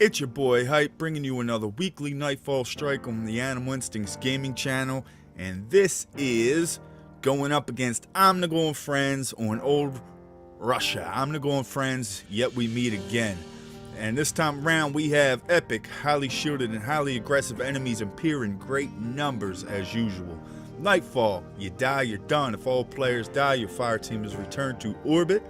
It's your boy Hype, bringing you another weekly Nightfall strike on the Animal Instincts gaming channel, and this is going up against Omnigul and friends on old Russia. Omnigul and friends, yet we meet again. And this time around we have epic, highly shielded and highly aggressive enemies appear in great numbers as usual. Nightfall, you die, you're done. If all players die, your fire team is returned to orbit.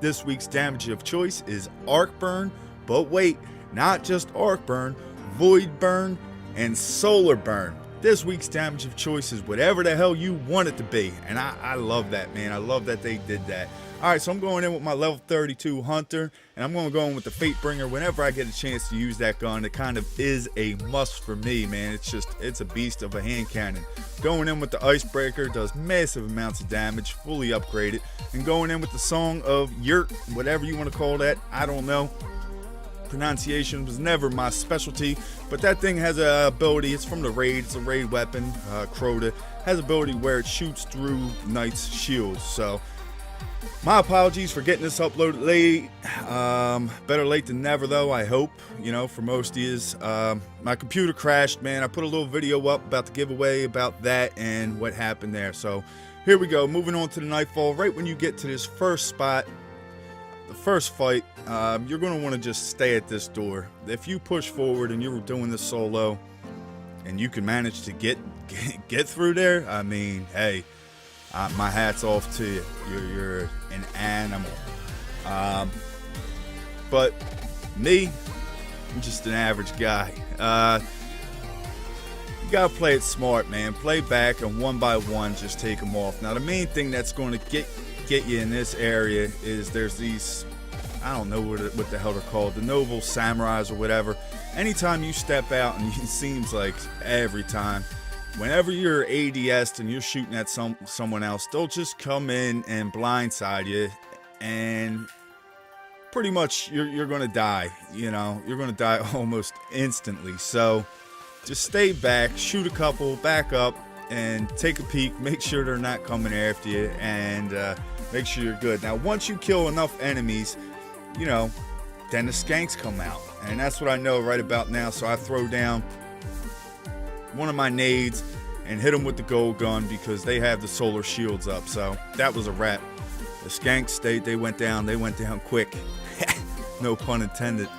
This week's damage of choice is Arc Burn, but wait, not just Arc Burn, Void Burn, and Solar Burn. This week's damage of choice is whatever the hell you want it to be, and I love that, man. I love that they did that. Alright, so I'm going in with my level 32 Hunter, and I'm going to go in with the Fate Bringer whenever I get a chance to use that gun. It kind of is a must for me, man. It's a beast of a hand cannon. Going in with the Icebreaker does massive amounts of damage, fully upgraded. And going in with the Song of Yurt, whatever you want to call that, I don't know. Pronunciation was never my specialty, but that thing has a ability. It's from the raid. It's a raid weapon. Crota has ability where it shoots through knights' shields. So my apologies for getting this uploaded late. Better late than never, though, I hope, for most of yous. My computer crashed, man. I put a little video up about the giveaway about that and what happened there. So here we go. Moving on to the Nightfall. Right when you get to this first spot, the first fight, you're going to want to just stay at this door. If you push forward and you're doing this solo and you can manage to get through there, I mean, hey, my hat's off to you. You're an animal. But me, I'm just an average guy. You gotta play it smart, man. Play back and one by one just take them off. Now the main thing that's going to get you in this area is there's these, I don't know what the hell they're called, the noble samurais or whatever. Anytime you step out, and it seems like every time, whenever you're ADS'd and you're shooting at someone else, they'll just come in and blindside you, and pretty much you're gonna die. You're gonna die almost instantly. So just stay back, shoot a couple, back up, and take a peek. Make sure they're not coming after you, and make sure you're good. Now, once you kill enough enemies, then the skanks come out, and that's what I know right about now. So I throw down one of my nades and hit them with the gold gun because they have the solar shields up. So that was a wrap. The skanks, they went down quick. No pun intended.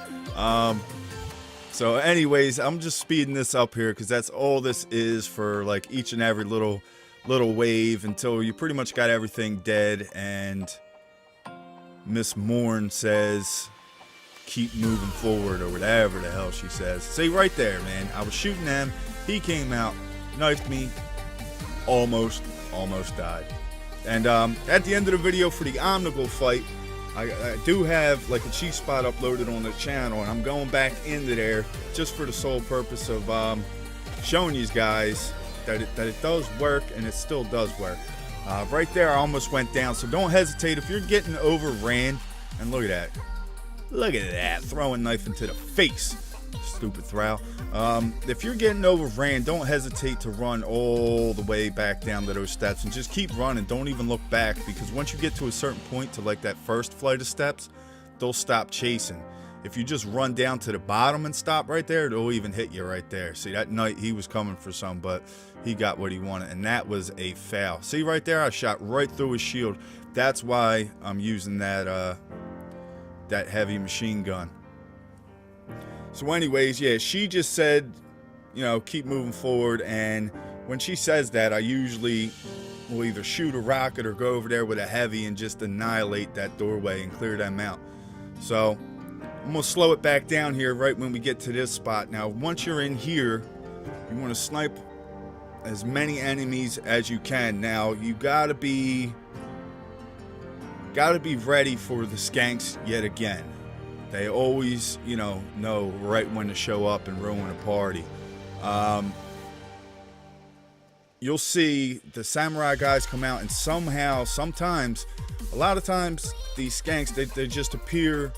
So anyways, I'm just speeding this up here because that's all this is for like each and every little wave until you pretty much got everything dead. And Miss Morn says keep moving forward or whatever the hell she says. See right there, man, I was shooting them, he came out, knifed me, almost died. And at the end of the video for the Omnigul fight, I do have like a cheat spot uploaded on the channel, and I'm going back into there just for the sole purpose of showing you guys that it does work, and it still does work. Right there I almost went down, so don't hesitate if you're getting overran. And look at that, throwing knife into the face, stupid Thrall. If you're getting overran, don't hesitate to run all the way back down to those steps and just keep running. Don't even look back, because once you get to a certain point to like that first flight of steps, they'll stop chasing. If you just run down to the bottom and stop right there, they'll even hit you right there. See, that knight, he was coming for some, but he got what he wanted, and that was a fail. See right there, I shot right through his shield. That's why I'm using that that heavy machine gun. So anyways, yeah, she just said, keep moving forward, and when she says that, I usually will either shoot a rocket or go over there with a heavy and just annihilate that doorway and clear them out. So I'm gonna slow it back down here right when we get to this spot. Now, once you're in here, you want to snipe as many enemies as you can. Now, you gotta be ready for the skanks yet again. They always, know right when to show up and ruin a party. You'll see the samurai guys come out, and sometimes, a lot of times, these skanks, they just appear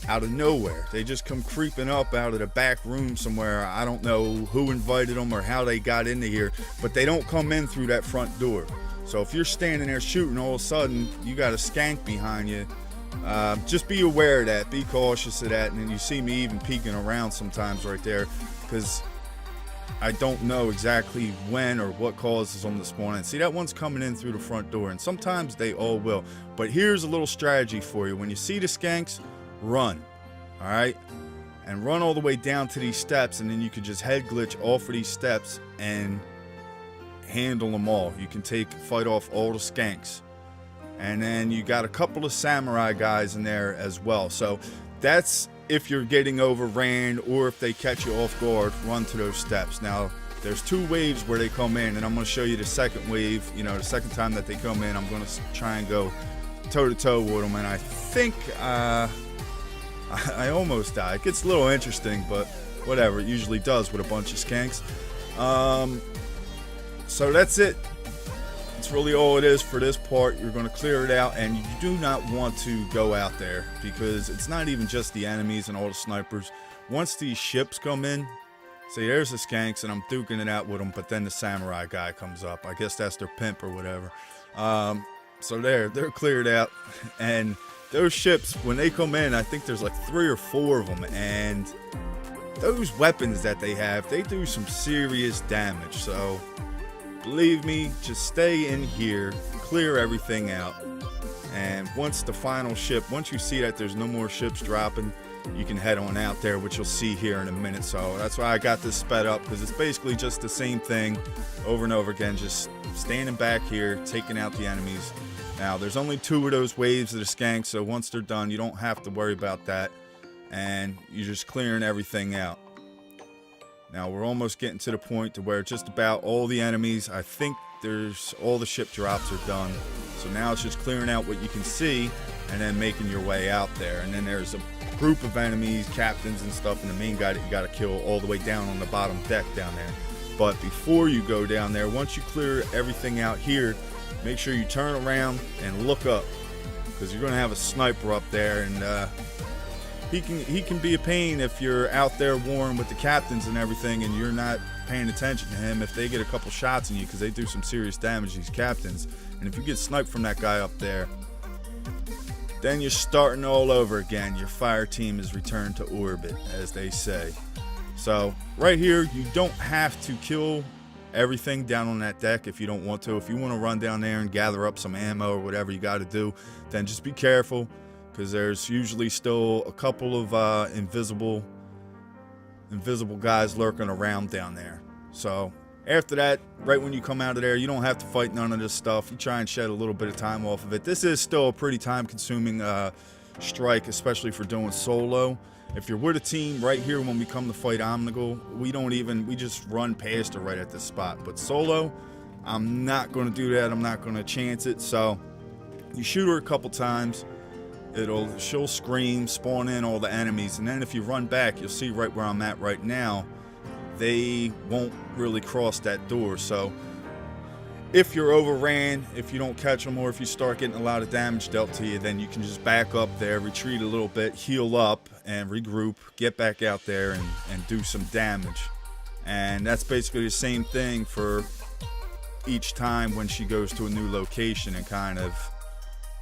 out of nowhere. They just come creeping up out of the back room somewhere. I don't know who invited them or how they got into here, but they don't come in through that front door. So if you're standing there shooting, all of a sudden, you got a skank behind you, Just be aware of that. Be cautious of that. And then you see me even peeking around sometimes right there, because I don't know exactly when or what causes them to spawn in. See, that one's coming in through the front door, and sometimes they all will. But here's a little strategy for you. When you see the skanks, run. All right? And run all the way down to these steps, and then you can just head glitch off of these steps and handle them all. You can fight off all the skanks. And then you got a couple of samurai guys in there as well. So that's if you're getting overran, or if they catch you off guard, run to those steps. Now, there's 2 waves where they come in, and I'm going to show you the second wave. You know, the second time that they come in, I'm going to try and go toe-to-toe with them. And I think I almost died. It gets a little interesting, but whatever. It usually does with a bunch of skanks. So that's it. That's really all it is for this part. You're going to clear it out, and you do not want to go out there, because it's not even just the enemies and all the snipers. Once these ships come in, say there's the skanks and I'm duking it out with them, but then the samurai guy comes up. I guess that's their pimp or whatever. So they're cleared out, and those ships, when they come in, I think there's like 3 or 4 of them, and those weapons that they have, they do some serious damage. So believe me, just stay in here, clear everything out, and once the final ship, once you see that there's no more ships dropping, you can head on out there, which you'll see here in a minute. So that's why I got this sped up, because it's basically just the same thing over and over again, just standing back here, taking out the enemies. Now, there's only 2 of those waves of the skanks, so once they're done, you don't have to worry about that, and you're just clearing everything out. Now, we're almost getting to the point to where just about all the enemies, I think there's all the ship drops are done. So now it's just clearing out what you can see and then making your way out there. And then there's a group of enemies, captains and stuff, and the main guy that you got to kill all the way down on the bottom deck down there. But before you go down there, once you clear everything out here, make sure you turn around and look up, because you're going to have a sniper up there, and he can be a pain if you're out there warring with the captains and everything, and you're not paying attention to him. If they get a couple shots in you, because they do some serious damage, these captains, and if you get sniped from that guy up there, then you're starting all over again. Your fire team is returned to orbit, as they say. So right here, you don't have to kill everything down on that deck if you don't want to. If you want to run down there and gather up some ammo or whatever you got to do, then just be careful, because there's usually still a couple of invisible guys lurking around down there. So after that, right when you come out of there, you don't have to fight none of this stuff. You try and shed a little bit of time off of it. This is still a pretty time-consuming strike, especially for doing solo. If you're with a team, right here when we come to fight Omnigul, we just run past her right at this spot. But solo, I'm not going to do that. I'm not going to chance it. So you shoot her a couple times. She'll scream, spawn in all the enemies, and then if you run back, you'll see right where I'm at right now, they won't really cross that door. So if you're overran, if you don't catch them, or if you start getting a lot of damage dealt to you, then you can just back up there, retreat a little bit, heal up, and regroup, get back out there and do some damage. And that's basically the same thing for each time when she goes to a new location and kind of,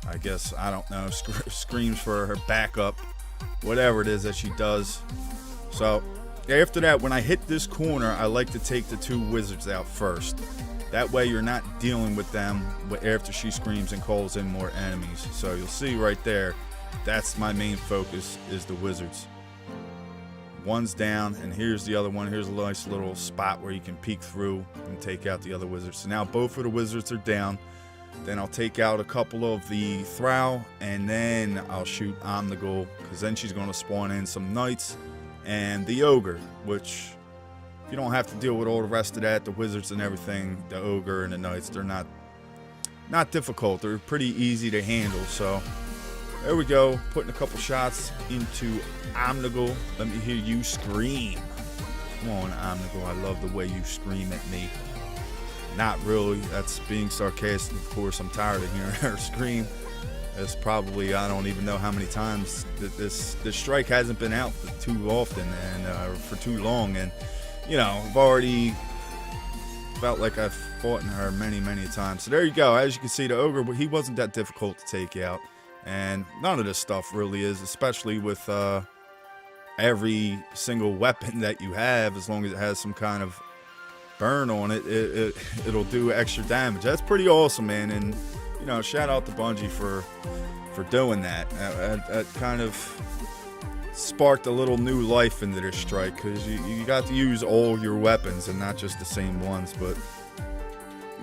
I guess, I don't know, screams for her backup, whatever it is that she does. So after that, when I hit this corner, I like to take the 2 wizards out first. That way you're not dealing with them after she screams and calls in more enemies. So you'll see right there, that's my main focus, is the wizards. One's down, and here's the other one. Here's a nice little spot where you can peek through and take out the other wizards. So now both of the wizards are down. Then I'll take out a couple of the Thrall, and then I'll shoot Omnigul, because then she's going to spawn in some knights and the ogre, which you don't have to deal with all the rest of that, the wizards and everything. The ogre and the knights, they're not difficult. They're pretty easy to handle. So there we go, putting a couple shots into Omnigul. Let me hear you scream. Come on, Omnigul, I love the way you scream at me. Not really, that's being sarcastic, of course. I'm tired of hearing her scream. It's probably, I don't even know how many times that this strike hasn't been out too often and for too long. And you know, I've already felt like I've fought in her many times. So there you go. As you can see, the ogre, he wasn't that difficult to take out. And none of this stuff really is, especially with every single weapon that you have. As long as it has some kind of burn on it, it'll do extra damage. That's pretty awesome, man. And you know, shout out to Bungie for doing that. That kind of sparked a little new life into this strike, because you got to use all your weapons and not just the same ones. But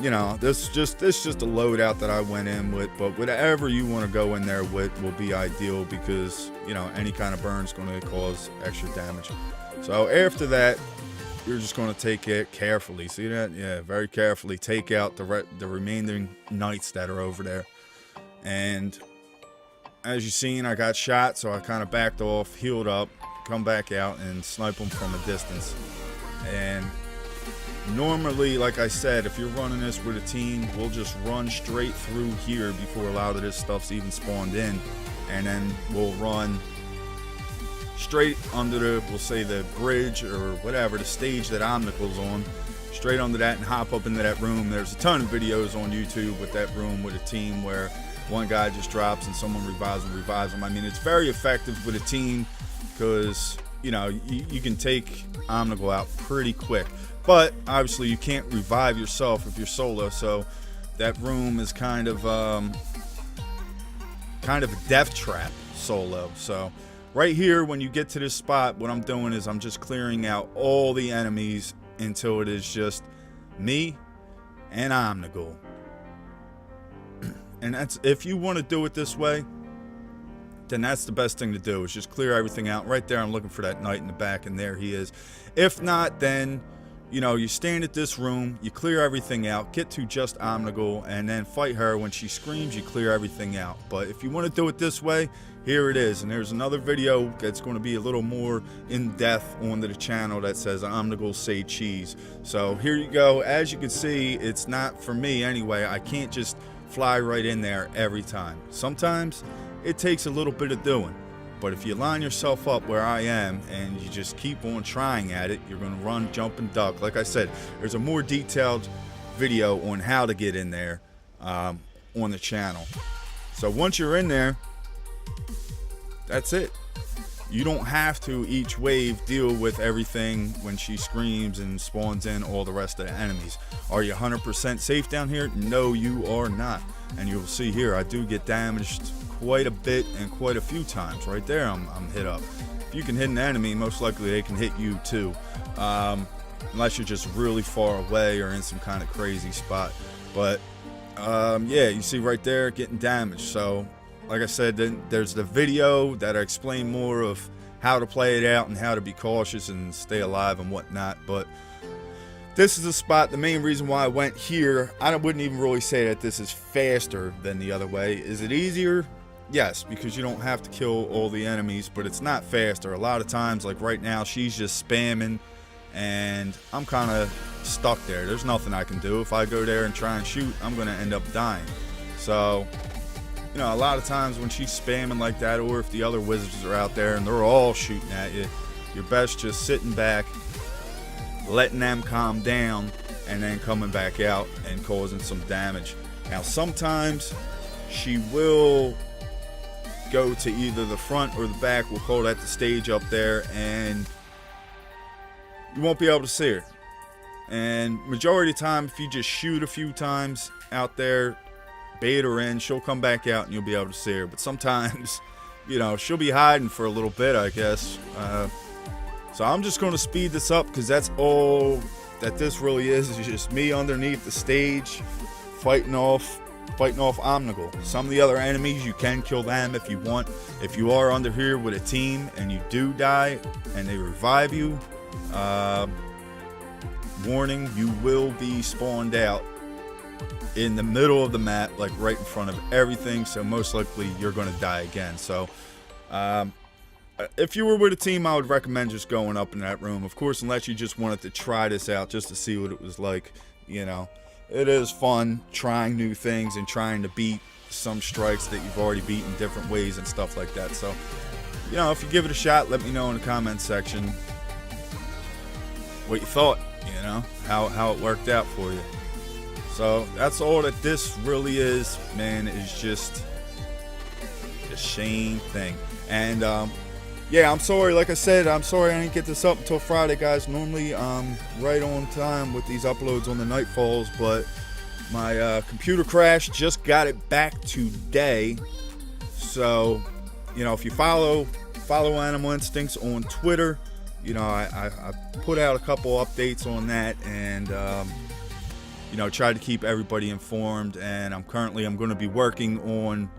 you know, this just a loadout that I went in with. But whatever you want to go in there with will be ideal, because you know, any kind of burn is going to cause extra damage. So after that, you're just going to take it carefully. See that? Yeah, very carefully. Take out the remaining knights that are over there. And as you've seen, I got shot, so I kind of backed off, healed up, come back out, and snipe them from a distance. And normally, like I said, if you're running this with a team, we'll just run straight through here before a lot of this stuff's even spawned in. And then we'll run straight under the, we'll say the bridge or whatever, the stage that Omnigul's on, straight under that and hop up into that room. There's a ton of videos on YouTube with that room with a team where one guy just drops and someone revives him. I mean, it's very effective with a team, because you know, you can take Omnigul out pretty quick. But obviously you can't revive yourself if you're solo, so that room is kind of a death trap solo. So right here, when you get to this spot, what I'm doing is I'm just clearing out all the enemies until it is just me and Omnigul. And that's, if you want to do it this way, then that's the best thing to do, is just clear everything out. Right there, I'm looking for that knight in the back, and there he is. If not, then you know, you stand at this room, you clear everything out, get to just Omnigul, and then fight her. When she screams, you clear everything out. But if you want to do it this way, here it is. And there's another video that's going to be a little more in-depth on the channel that says Omnigul say cheese. So here you go. As you can see, it's not for me anyway. I can't just fly right in there every time. Sometimes it takes a little bit of doing. But if you line yourself up where I am and you just keep on trying at it, you're going to run, jump, and duck. Like I said, there's a more detailed video on how to get in there on the channel. So once you're in there, that's it. You don't have to each wave deal with everything when she screams and spawns in all the rest of the enemies. Are you 100% safe down here? No, you are not. And you'll see here, I do get damaged quite a bit and quite a few times. Right there, I'm hit up. If you can hit an enemy, most likely they can hit you too, unless you're just really far away or in some kind of crazy spot. But yeah, you see right there, getting damaged. So like I said, then there's the video that I explain more of how to play it out and how to be cautious and stay alive and whatnot. But this is the spot. The main reason why I went here, I wouldn't even really say that this is faster than the other way. Is it easier? Yes, because you don't have to kill all the enemies, but it's not faster. A lot of times, like right now, she's just spamming and I'm kind of stuck there. There's nothing I can do. If I go there and try and shoot, I'm going to end up dying. So, you know, a lot of times when she's spamming like that, or if the other wizards are out there and they're all shooting at you, you're best just sitting back, letting them calm down, and then coming back out and causing some damage. Now, sometimes she will go to either the front or the back. We'll call that the stage up there, and you won't be able to see her. And majority of the time, if you just shoot a few times out there, bait her in, she'll come back out and you'll be able to see her. But sometimes, you know, she'll be hiding for a little bit, I guess. So I'm just going to speed this up, because that's all that this really is just me underneath the stage fighting off Omnigul. Some of the other enemies, you can kill them if you want. If you are under here with a team and you do die and they revive you, warning, you will be spawned out in the middle of the map, like right in front of everything. So most likely you're going to die again. So if you were with a team, I would recommend just going up in that room. Of course, unless you just wanted to try this out just to see what it was like. You know, it is fun trying new things and trying to beat some strikes that you've already beaten different ways and stuff like that. So, you know, if you give it a shot, let me know in the comments section what you thought, you know, how it worked out for you. So that's all that this really is, man, is just the same thing. And yeah, I'm sorry. Like I said, I'm sorry I didn't get this up until Friday, guys. Normally I'm right on time with these uploads on the Nightfalls, but my computer crashed. Just got it back today. So, you know, if you follow Animal Instincts on Twitter, you know, I put out a couple updates on that, and you know, tried to keep everybody informed. And I'm going to be working on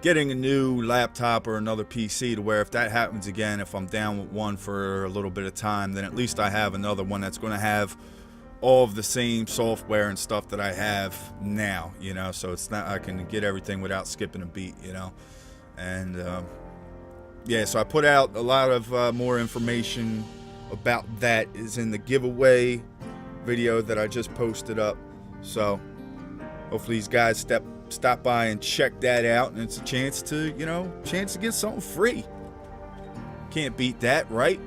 getting a new laptop or another PC, to where if that happens again, if I'm down with one for a little bit of time, then at least I have another one that's going to have all of the same software and stuff that I have now, you know, so it's not, I can get everything without skipping a beat, you know. And yeah, so I put out a lot of more information about that is in the giveaway video that I just posted up. So hopefully these guys stop by and check that out, and it's a chance to, you know, chance to get something free. Can't beat that, right?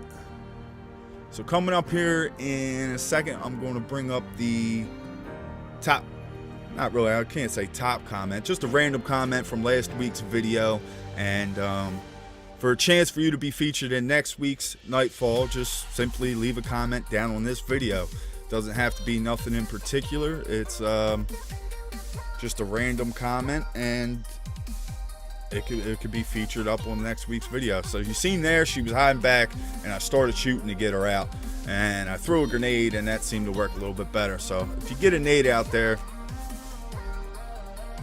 So coming up here in a second, I'm going to bring up the top, not really, I can't say top comment, just a random comment from last week's video. And for a chance for you to be featured in next week's Nightfall, just simply leave a comment down on this video. Doesn't have to be nothing in particular. It's just a random comment, and it could be featured up on next week's video. So you seen there, she was hiding back, and I started shooting to get her out, and I threw a grenade, and that seemed to work a little bit better. So if you get a nade out there,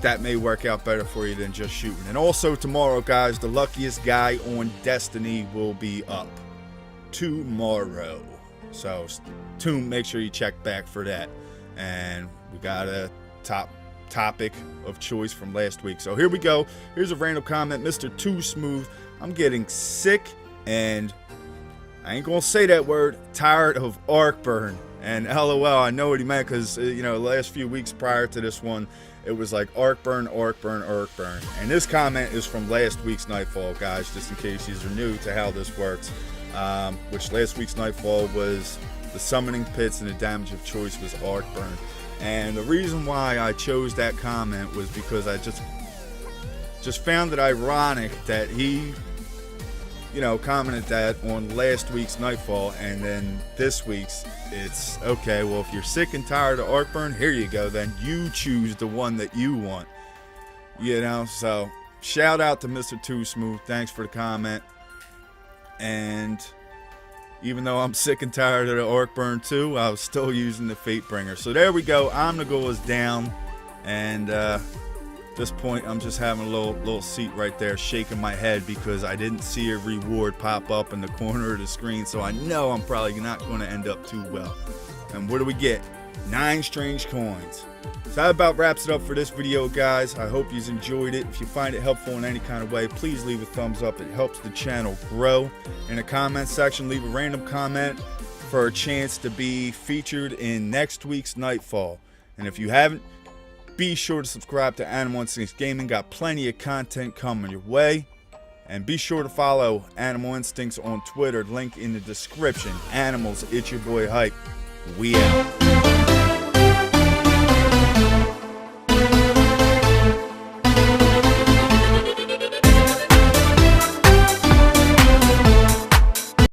that may work out better for you than just shooting. And also tomorrow, guys, the luckiest guy on Destiny will be up tomorrow. So make sure you check back for that. And we got a topic of choice from last week. So here we go. Here's a random comment. Mr. Too Smooth. I'm getting sick, and I ain't gonna say that word, tired of arc burn. And LOL, I know what he meant, because you know, the last few weeks prior to this one, it was like arc burn, arc burn, arc burn. And this comment is from last week's Nightfall, guys, just in case you're new to how this works. Which last week's Nightfall was the summoning pits, and the damage of choice was arc burn. And the reason why I chose that comment was because I just found it ironic that he, you know, commented that on last week's Nightfall, and then this week's, it's okay, well, if you're sick and tired of arc burn, here you go, then you choose the one that you want, you know. So shout out to Mr. Too Smooth, thanks for the comment. And even though I'm sick and tired of the arc burn too, I was still using the Fatebringer. So there we go, omnigul is down, and at this point I'm just having a little seat right there, shaking my head because I didn't see a reward pop up in the corner of the screen, so I know I'm probably not going to end up too well. And what do we get? 9 strange coins. So that about wraps it up for this video, guys. I hope you enjoyed it. If you find it helpful in any kind of way, please leave a thumbs up. It helps the channel grow. In the comment section, leave a random comment for a chance to be featured in next week's Nightfall. And if you haven't, be sure to subscribe to Animal Instincts Gaming. Got plenty of content coming your way. And be sure to follow Animal Instincts on Twitter. Link in the description. Animals, it's your boy Hype. We out.